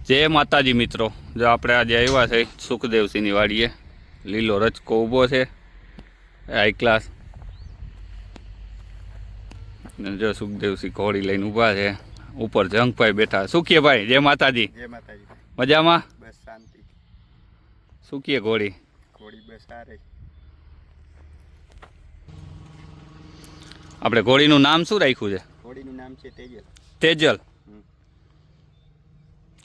જય માતાજી મિત્રો, જો આપણે આજે આવ્યા છે સુખદેવસિંહની વાડીએ. લીલો રચકો ઊભો છે, હાઈ ક્લાસ. જો સુખદેવસિંહ ઘોડી લઈને ઊભા છે. ઉપર જંગભાઈ બેઠા. સુખીએ ભાઈ, જય માતાજી. જય માતાજી. મજામાં? બસ શાંતિ. સુખીએ ઘોડી બસ સારી. આપણે ઘોડીનું નામ શું રાખ્યું છે? ઘોડીનું નામ છે તેજલ. તેજલ.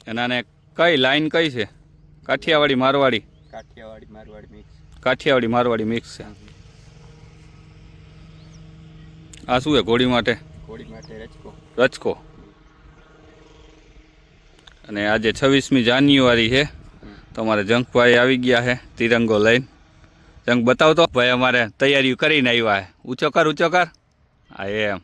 એનાને કઈ લાઈન કઈ છે? કાઠિયાવાડી મારવાડી? કાઠિયાવાડી મારવાડી મિક્સ છે. આ શું છે ઘોડી માટે? ઘોડી માટે રચકો. રચકો. અને આજે 26મી જાન્યુઆરી છે. તમારે જંકભાઈ આવી ગયા છે તિરંગો લઈને. જંક બતાવતો ભાઈ, અમારે તૈયારીઓ કરીને આવ્યા છે. ઊંચો કર, ઊંચો કર. હા એમ.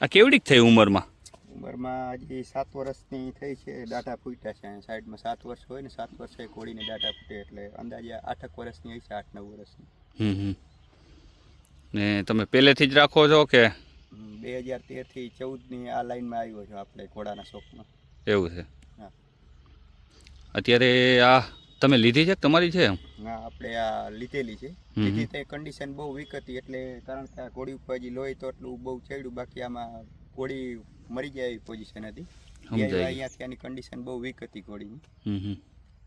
આ કેવડીક થઈ ઉંમરમાં? ઉંમરમાં હજી 7 વર્ષની થઈ છે. દાંઠા ફૂટ્યા છે. સાઈડમાં 7 વર્ષ હોય ને, 7 વર્ષે ઘોડીને દાંઠા ફૂટે એટલે અંદાજે 8 વર્ષની હશે, 8-9 વર્ષની. ને તમે પહેલેથી જ રાખો છો કે? 2013 થી 14ની આ લાઈનમાં આવ્યો છું આપણે ઘોડાના શોખમાં. એવું છે? હા. અત્યારે આ તમે લીધી છે કે તમારી છે? ના, આપણે આ લીધેલી છે. લીધી તે કન્ડિશન બહુ વીક હતી એટલે, કારણ કે આ ઘોડી ઉપર હજી લોહી તો એટલું બહુ ચડ્યું, બાકી આમાં ઘોડી મરી જાય એવી પોઝિશન હતી. અહીંયાથી આની કન્ડિશન બહુ વીક હતી ઘોડીની.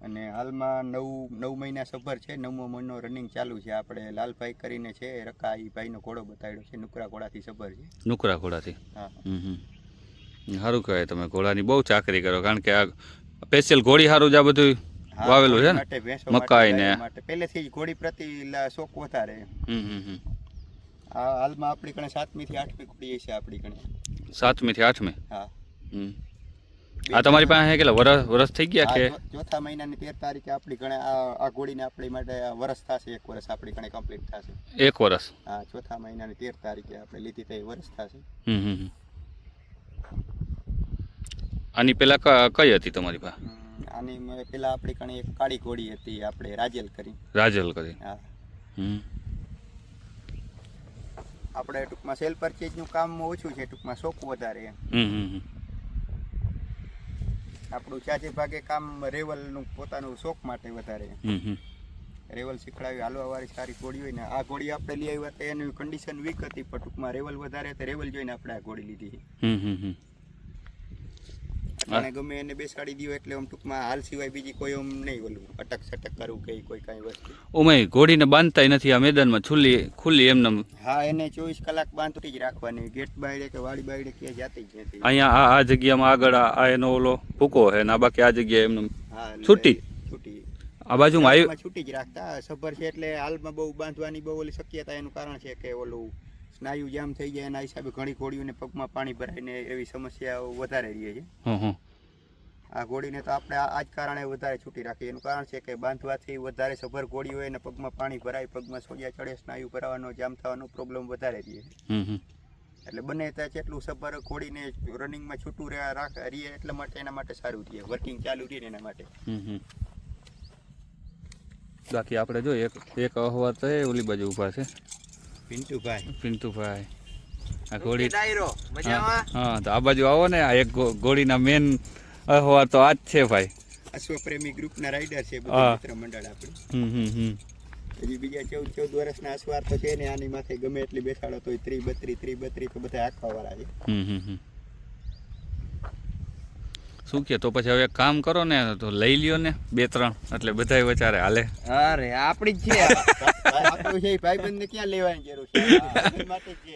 અને હાલમાં 9 મહિના સફર છે. 9મો મહિનો રનિંગ ચાલુ છે. આપણે લાલભાઈ કરીને છે રકા, એ ભાઈનો ઘોડો બતાવ્યો છે. નુકરા ઘોડાથી સફર છે. નુકરા ઘોડાથી? હા. સારું કહેવાય, તમે ઘોડાની બહુ ચાકરી કરો, કારણ કે આ સ્પેશિયલ ઘોડી સારું જ આ બધું વાવેલું છે ને, મકાઈ ને પહેલેથી જ ઘોડી પ્રતિ શોખ વધારે. હાલમાં આપણી કણે 7મી થી 8મી ઘોડી છે આપણી કણે. 7મી થી 8મી? હા. આ તમારી પાસે કેટલા વરસ થઈ ગયા કે? ચોથા મહિનાની 13 તારીખે આપણી કણે આ ઘોડીને આપણી માટે વરસ થશે. 1 વર્ષ આપણી કણે કમ્પ્લીટ થશે. 1 વર્ષ? હા, ચોથા મહિનાની 13 તારીખે આપણે લીધી તો વરસ થશે. આની પેલા કઈ હતી તમારી પાસે? આની પેલા આપણી કણે એક કાળી ઘોડી હતી, આપણે રાજલ કરી. રાજલ કરી? હા. આપણે ટૂંકમાં સેલ પરચેજનું કામ ઓછું છે, ટૂંકમાં શોખ વધારે. આપણું ચાચે ભાગે કામ રેવલનું પોતાનું શોખ માટે વધારે. રેવલ શીખડાવી હાલવાવાળી સારી ઘોડી હોય ને, આ ઘોડી આપણે લઈ આવ્યા તો એની કન્ડિશન વીક હતી, પણ ટૂંકમાં રેવલ વધારે તો રેવલ જોઈને આપણે આ ઘોડી લીધી. અને ગમે એને બેસાડી દો એટલે આમ ટૂંકમાં હાલ સિવાય બીજી કોઈ આમ નહીં ઓલું અટક સટક કરવું કે કોઈ કાંઈ વસ્તુ. ઓમે ઘોડીને બાંધતાય નથી આ મેદાનમાં, ખુલ્લી એમને? હા, એને 24 કલાક બાંધતી જ રાખવાની. ગેટ બાયડે કે વાડી બાયડે ક્યાં જાતી જ નથી. અહીંયા આ જગ્યામાં આગળ આ એનો ઓલો ભૂકો છે ને, આ બાકી આ જગ્યાએ એમને છૂટી આ બાજુમાં છૂટી જ રાખતા. સફર છે એટલે હાલમાં બહુ બાંધવાની બહુ ઓલી શક્યતા. એનું કારણ છે કે ઓલું સ્નાયુ જામ થઈ જાય, એના હિસાબે ઘણી ઘોડીઓને પગમાં પાણી ભરાઈને એવી સમસ્યાઓ વધારે રહે છે. આ ઘોડીને તો આપણે આ જ કારણે વધારે છૂટી રાખીએ. એનું કારણ છે કે બાંધવાથી વધારે સફર ઘોડી હોય ને પગમાં પાણી ભરાય, પગમાં સોજા ચડે, સ્નાયુ ભરાવાનો, જામ થવાનો પ્રોબ્લેમ વધારે રહે. એટલે બને ત્યાં જેટલું સફર ઘોડીને રનિંગમાં છૂટું રહીએ એટલા માટે એના માટે સારું રહે, વર્કિંગ ચાલુ રહે એના માટે. બાકી આપણે જો એક અહવાર તો ઓલી બાજુ ઊભા છે પિન્ટુભાઈ. આ ઘોડી હા, તો આ બાજુ આવો ને. આ એક ઘોડીના મેન અહવાર તો આ જ છે ભાઈ. અશ્વપ્રેમી ગ્રુપના રાઇડર છે મિત્ર મંડળ આપણે. હજી બીજા 14 વર્ષના અશ્વાર તો છે ને, આની માથે ગમે એટલી બેસાડો તો 30-32 તો બધા આખવા વાળા છે. શું કે તો પછી હવે એક કામ કરો ને, તો લઈ લ્યો ને 2-3, એટલે બધાય વચારે હાલે. અરે આપણી જ છે. આપણું છે ભાઈબંધને ક્યાં લેવાની જરૂર છે, માટે જ છે.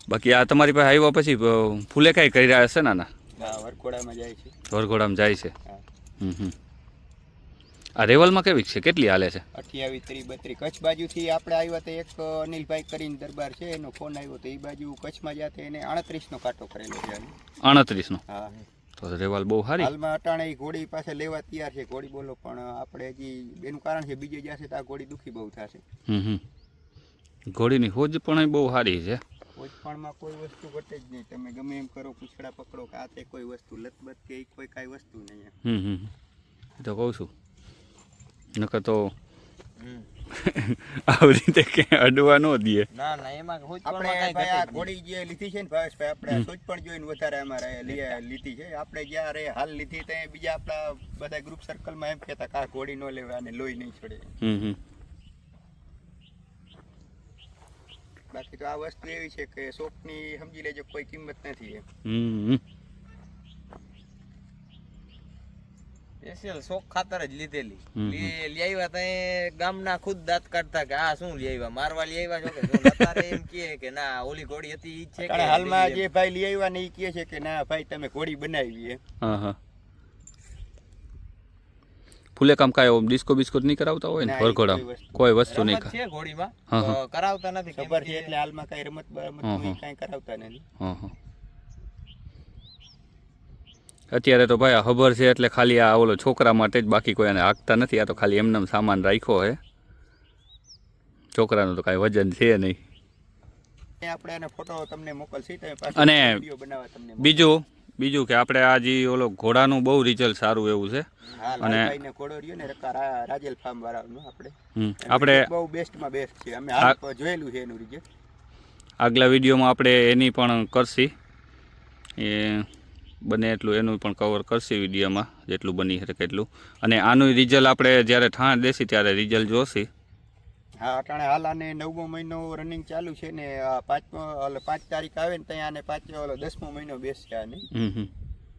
બાકી આ તમારી પાસે આવ્યા પછી ફૂલે કાંઈ કરી રહ્યા હશે ને? વરઘોડામાં જાય છે. વરઘોડામાં જાય છે. આ રેવલમાં કેવી છે, કેટલી હાલે છે? 28, 30, 32. કચ્છ બાજુથી આપણે આવ્યા તો એક અનિલભાઈ કરીને દરબાર છે, એનો ફોન આવ્યો તો એ બાજુ કચ્છમાં જાતે એને 38નો કાંટો કરેલો છે. 38નો? હા. તો રેવલ બહુ સારી. હાલમાં અટાણે ઘોડી પાસે લેવા તૈયાર છે. ઘોડી બોલો, પણ આપણે હજી એનું કારણ છે બીજે જશે તો આ ઘોડી દુખી બહુ થશે. ઘોડીની હોજ પણ બહુ સારી છે. ઓછપણમાં કોઈ વસ્તુ ઘટે જ નહીં. તમે ગમે એમ કરો, પૂછડા પકડો કે આ તે કોઈ વસ્તુ લતબત કે કોઈ કાંઈ વસ્તુ નહીં. એ તો કહું છું નકર તો હમ. આવી રીતે ક્યાંય અડવા ન દે. ના ના એમાં આપણે ભાઈ આ ઘોડી જે લીધી છે ને ભાવેશભાઈ, આપણે સોચ પણ જોઈને વધારે અમારે લીધી છે. આપણે જ્યારે હાલ લીધી તો બીજા આપણા બધા ગ્રુપ સર્કલમાં એમ કહેતા કે આ ઘોડી ન લેવા અને લોહી નહીં છોડે. બાકી તો આ વસ્તુ એવી છે કે શોખની સમજી લેજો કોઈ કિંમત નથી એમ. સ્પેશિયલ શોખ ખાતર જ લીધેલી. લઈ આવ્યા ત્યાં ગામના ખુદ દાંત કાઢતા કે આ શું લઈ આવ્યા, મારવા લઈ આવ્યા છો કે શું? અત્યારે એમ કહે કે ના ઓલી ઘોડી હતી ઈ જ છે કે હાલમાં જે ભાઈ લઈ આવ્યા ને એ કહે છે કે ના ભાઈ તમે ઘોડી બનાવી એમ. ફૂલે કામ કાંઈ ડિસ્કો બિસ્કોટ નહીં કરાવતા હોય ને ભરઘોડા કોઈ વસ્તુ નહીં રમત છે ઘોડીમાં કરાવતા નથી ખબર છે એટલે હાલમાં કઈ રમત કઈ કરાવતા નથી. અત્યારે તો ભાઈ આ ખબર છે એટલે ખાલી આ ઓલો છોકરા માટે જ, બાકી કોઈ એને હાંકતા નથી. આ તો ખાલી એમને સામાન રાખ્યો હે. છોકરાનું તો કાંઈ વજન છે નહીં. આપણે એનો ફોટો તમને મોકલશી તમે અને વિડિયો બનાવવા તમને બીજું કે આપણે આ જે ઓલો ઘોડાનું બહુ રિઝલ્ટ સારું એવું છે. અને ઘોડો રહ્યો ને રાજેલ ફાર્મ વાળાનું આપણે બહુ બેસ્ટમાં બેસ્ટ છે. અમે હાલ જોયેલું છે એનું રિઝલ્ટ. આગલા વિડીયોમાં આપણે એની પણ કરશી, એ બને એટલું એનું પણ કવર કરશી વિડીયોમાં જેટલું બની શકે એટલું. અને આનું રિઝલ્ટ આપણે જ્યારે ઠાણ દેશી ત્યારે રિઝલ્ટ જોશી. હા, અટાણે હાલ આને 9મો મહિનો રનિંગ ચાલુ છે ને 5 તારીખ આવે ને ત્યાં આને 10મો મહિનો બેસશે આને.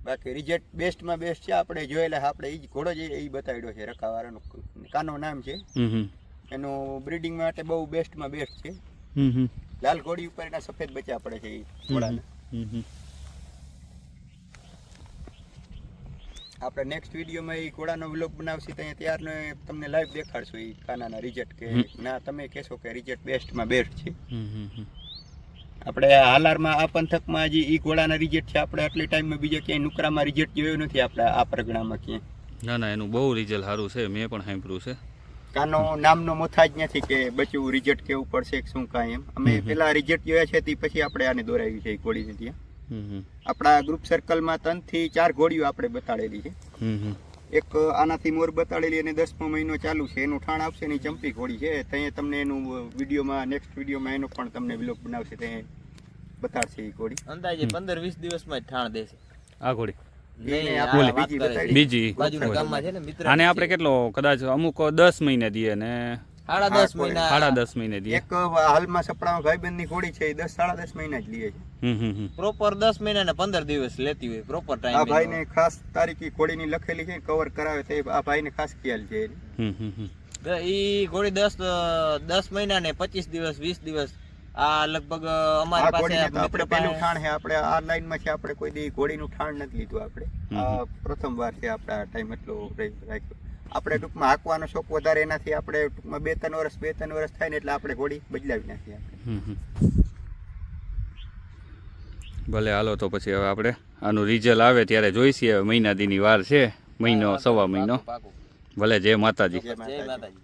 બાકી રિઝલ્ટ બેસ્ટમાં બેસ્ટ છે. આપણે જોયેલા આપણે એ જ ઘોડો જ એ બતાવ્યો છે રકાવાળાનો, કાનો નામ છે એનું. બ્રીડિંગ માટે બહુ બેસ્ટમાં બેસ્ટ છે. લાલ ઘોડી ઉપર એના સફેદ બચ્ચા પડે છે એ ઘોડાના. આપણે નેક્સ્ટ વિડીયોમાં એ ઘોડાનો વ્લોગ બનાવશે તો ત્યારનો તમને લાઈવ દેખાડશું એ કાનાના રિઝલ્ટ કે ના તમે કહેશો કે રિઝલ્ટ બેસ્ટમાં બેસ્ટ છે. આપણે હાલારમાં આ પંથકમાં જે ઈ ઘોડાના રિઝલ્ટ છે આપણે આટલી ટાઈમમાં બીજા ક્યાંય નુકરામાં રિઝલ્ટ જોયું નથી આપણે આ પરગણામાં ક્યાંય. ના એનું બહુ રિઝલ્ટ સારું છે, મેં પણ સાંભળ્યું છે. કાનો નામનો મોથા જ નથી કે બચ્ચું રિઝલ્ટ કેવું પડશે કે શું કાંઈ એમ. અમે પેલા રિઝલ્ટ જોયા છે તે પછી આપણે આને દોરાવી છે એ ઘોડીને ત્યાં. આપણા ગ્રુપ સર્કલમાં 3 થી 4 ઘોડીઓ આપણે બતાડેલી છે. એક આનાથી મોર બતાડેલી અને 10મો મહિનો ચાલુ છે. એનું ઠાણ આવશે એની ચંપી ઘોડી છે. ત્યાં તમને એનું વિડીયોમાં નેક્સ્ટ વિડીયોમાં એનો પણ તમને વ્લોગ બનાવશે ત્યાં બતાડશે એ ઘોડી. અંદાજે 15-20 દિવસમાં જ ઠાણ દેશે આ ઘોડી બીજી બાજુના ગામમાં છે ને મિત્ર. આને આપણે કેટલો કદાચ અમુક 10 મહિને દઈએ ને 10.5 મહિને દઈએ. એક હાલમાં સપડામાં ભાઈબંધની ઘોડી છે એ 10-10.5 મહિના જ લીએ છે. પ્રોપર 10 મહિના ને 15 દિવસ લેતી હોય પ્રોપર ટાઈમ. આ ભાઈને ખાસ તારીખી ઘોડીની લખેલી છે કવર કરાવે તો આ ભાઈને ખાસ ખ્યાલ છે. ઈ ઘોડી 10 મહિના ને 25 દિવસ 20 દિવસ આ લગભગ અમારી પાસે આપણે પેલું ઠાણ છે. આપણે આ લાઈનમાં છે આપણે કોઈ દી ઘોડીનું ઠાણ નથી લીધું. આપણે આ પ્રથમ વાર છે આપણે આ ટાઈમ એટલો રાખ્યો. આપણે ટૂંકમાં હાંકવાનો શોખ વધારે એનાથી આપણે ટૂંકમાં 2-3 વર્ષ થાય ને એટલે આપણે ઘોડી બદલાવી નાખીએ. ભલે હાલો તો પછી હવે આપણે આનું રિઝલ્ટ આવે ત્યારે જોઈશી. હવે મહિના દીની વાર છે, મહિનો સવા મહિનો. ભલે જય માતાજી. જય માતાજી.